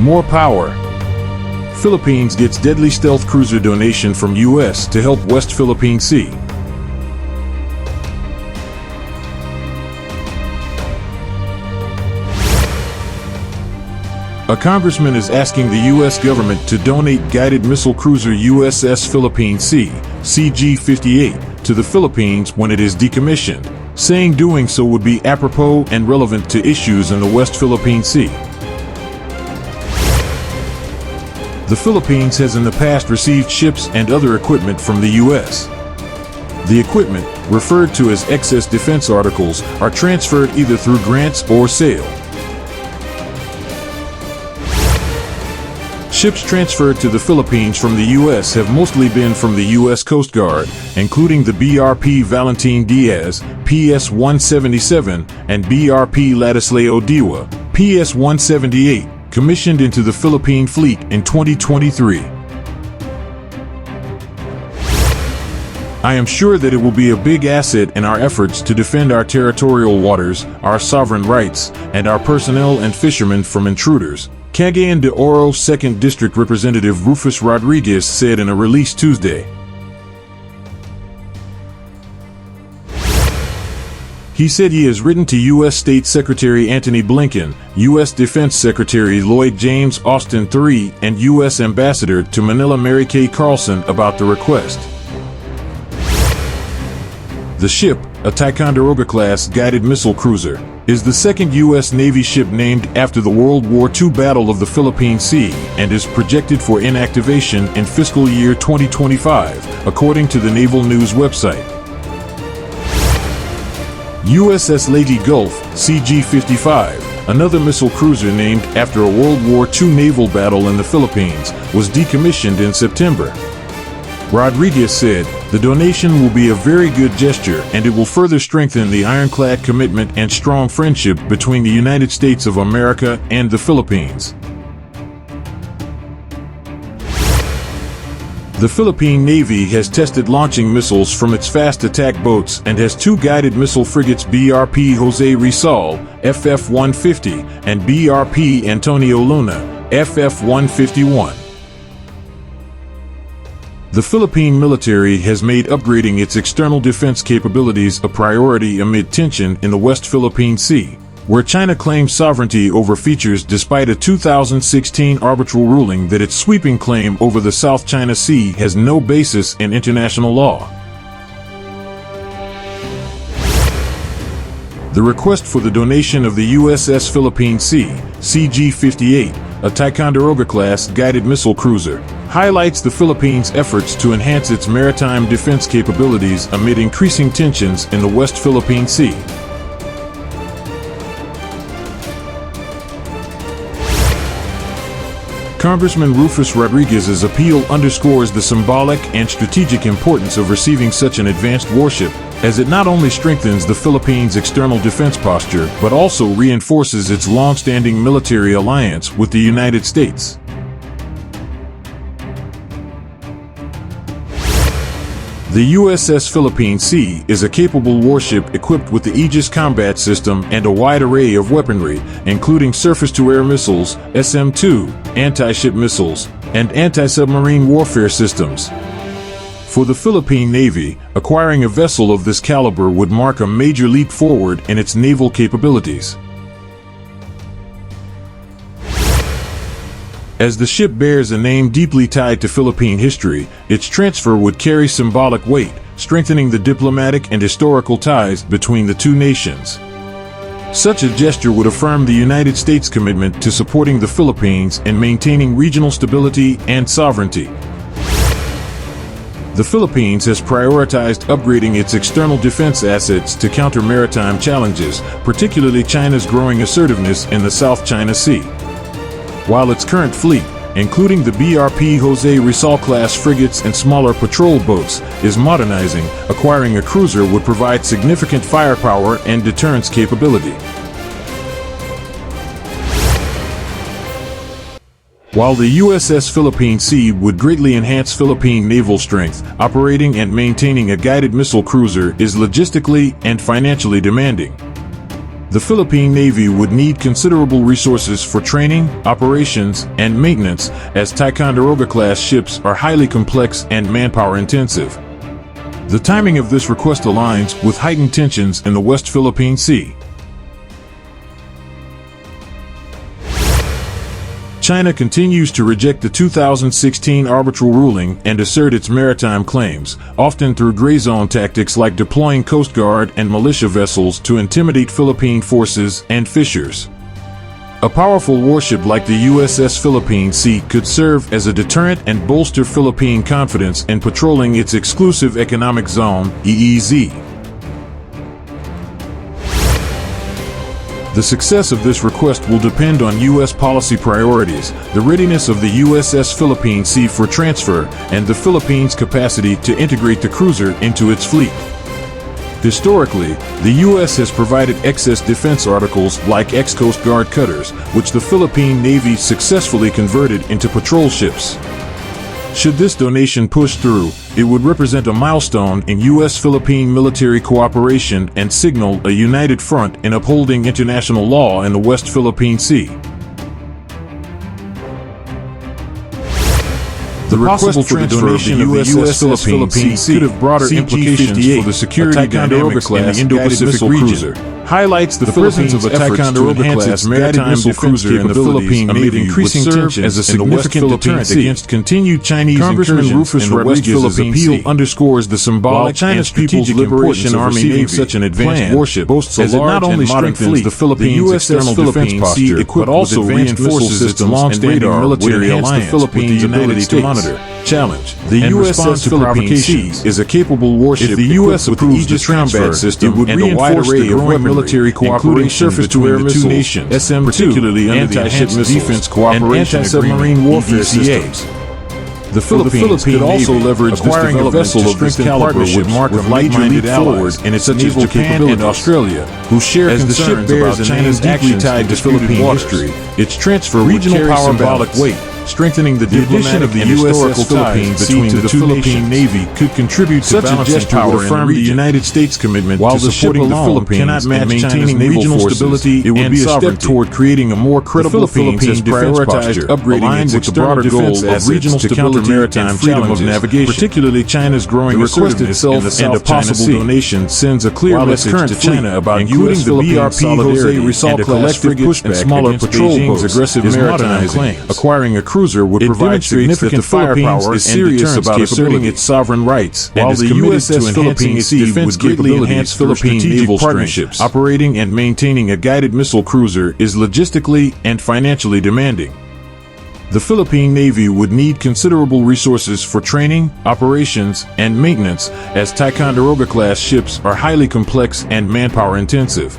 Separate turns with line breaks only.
More power. Philippines gets deadly stealth cruiser donation from U.S. to help West Philippine Sea. A congressman is asking the U.S. government to donate guided missile cruiser USS Philippine Sea, CG-58, to the Philippines when it is decommissioned, saying doing so would be apropos and relevant to issues in the West Philippine Sea. The Philippines has in the past received ships and other equipment from the U.S. The equipment, referred to as excess defense articles, are transferred either through grants or sale. Ships transferred to the Philippines from the U.S. have mostly been from the U.S. Coast Guard, including the BRP Valentin Diaz, PS-177, and BRP Ladislao Diwa, PS-178, commissioned into the Philippine Fleet in 2023. I am sure that it will be a big asset in our efforts to defend our territorial waters, our sovereign rights, and our personnel and fishermen from intruders, Cagayan De Oro 2nd District Representative Rufus Rodriguez said in a release Tuesday. He said he has written to U.S. State Secretary Antony Blinken, U.S. Defense Secretary Lloyd James Austin III, and U.S. Ambassador to Manila MaryKay Carlson about the request. The ship, a Ticonderoga-class guided missile cruiser, is the second U.S. Navy ship named after the World War II Battle of the Philippine Sea and is projected for inactivation in fiscal year 2025, according to the Naval News website. USS Leyte Gulf, CG-55, another missile cruiser named after a World War II naval battle in the Philippines, was decommissioned in September. Rodriguez said, "The donation will be a very good gesture and it will further strengthen the ironclad commitment and strong friendship between the United States of America and the Philippines." The Philippine Navy has tested launching missiles from its fast attack boats and has two guided missile frigates BRP Jose Rizal, FF-150, and BRP Antonio Luna, FF-151. The Philippine military has made upgrading its external defense capabilities a priority amid tension in the West Philippine Sea, where China claims sovereignty over features despite a 2016 arbitral ruling that its sweeping claim over the South China Sea has no basis in international law. The request for the donation of the USS Philippine Sea, CG-58, a Ticonderoga-class guided missile cruiser, highlights the Philippines' efforts to enhance its maritime defense capabilities amid increasing tensions in the West Philippine Sea. Congressman Rufus Rodriguez's appeal underscores the symbolic and strategic importance of receiving such an advanced warship, as it not only strengthens the Philippines' external defense posture but also reinforces its long-standing military alliance with the United States. The USS Philippine Sea is a capable warship equipped with the Aegis Combat System and a wide array of weaponry, including surface-to-air missiles, SM-2, anti-ship missiles, and anti-submarine warfare systems. For the Philippine Navy, acquiring a vessel of this caliber would mark a major leap forward in its naval capabilities. As the ship bears a name deeply tied to Philippine history, its transfer would carry symbolic weight, strengthening the diplomatic and historical ties between the two nations. Such a gesture would affirm the United States' commitment to supporting the Philippines and maintaining regional stability and sovereignty. The Philippines has prioritized upgrading its external defense assets to counter maritime challenges, particularly China's growing assertiveness in the South China Sea. While its current fleet, including the BRP Jose Rizal-class frigates and smaller patrol boats, is modernizing, acquiring a cruiser would provide significant firepower and deterrence capability. While the USS Philippine Sea would greatly enhance Philippine naval strength, operating and maintaining a guided missile cruiser is logistically and financially demanding. The Philippine Navy would need considerable resources for training, operations, and maintenance, as Ticonderoga-class ships are highly complex and manpower-intensive. The timing of this request aligns with heightened tensions in the West Philippine Sea. China continues to reject the 2016 arbitral ruling and assert its maritime claims, often through gray zone tactics like deploying Coast Guard and militia vessels to intimidate Philippine forces and fishers. A powerful warship like the USS Philippine Sea could serve as a deterrent and bolster Philippine confidence in patrolling its exclusive economic zone, EEZ. The success of this request will depend on U.S. policy priorities, the readiness of the USS Philippine Sea for transfer, and the Philippines' capacity to integrate the cruiser into its fleet. Historically, the U.S. has provided excess defense articles like ex-Coast Guard cutters, which the Philippine Navy successfully converted into patrol ships. Should this donation push through, it would represent a milestone in U.S.-Philippine military cooperation and signal a united front in upholding international law in the West Philippine Sea. The request for the donation of the USS Philippine Sea could have broader implications for the security dynamics in the Indo-Pacific region. Highlights the Philippines' efforts to enhance its maritime defense capabilities amid increasing tensions as a significant deterrent against continued Chinese incursions Rufus Rodriguez's appeal underscores the symbolic China's People's Liberation Army Navy such an advanced warship boasts a large and modern fleet. The Philippines' external defense posture, equipped also reinforces its long-standing military alliance with the United States. Challenge: the USS Philippine Sea is a capable warship. If the U.S. approves the combat system, it would reinforce the growing military cooperation surface-to-air missiles, SM, particularly under the Enhanced Defense Cooperation and Anti-Submarine Warfare Systems. The Philippines could also leverage acquiring a vessel of this caliber with like-minded allies in its naval Japan and Australia, who share concerns about China's deeply tied to Philippine history. Its transfer would carry symbolic weight, strengthening the diplomatic of the historical ties between the two Philippine Navy could contribute to balancing power would affirm the United States commitment while to supporting the Philippines cannot match maintaining regional stability. It would be a step toward creating a more credible Philippines defense posture, upgrading its broader goal of regional stability and freedom of navigation. Particularly China's growing assertiveness in the South China Sea donation sends a clear message to China about including the BRP Jose Rizal and a collective pushback and smaller patrol boats aggressive maritime claims. Acquiring a cruiser would provide significant firepower is serious about asserting its sovereign rights, while the USS Philippine Sea would greatly enhance Philippine naval partnerships. Operating and maintaining a guided missile cruiser is logistically and financially demanding. The Philippine Navy would need considerable resources for training, operations, and maintenance, as Ticonderoga-class ships are highly complex and manpower-intensive.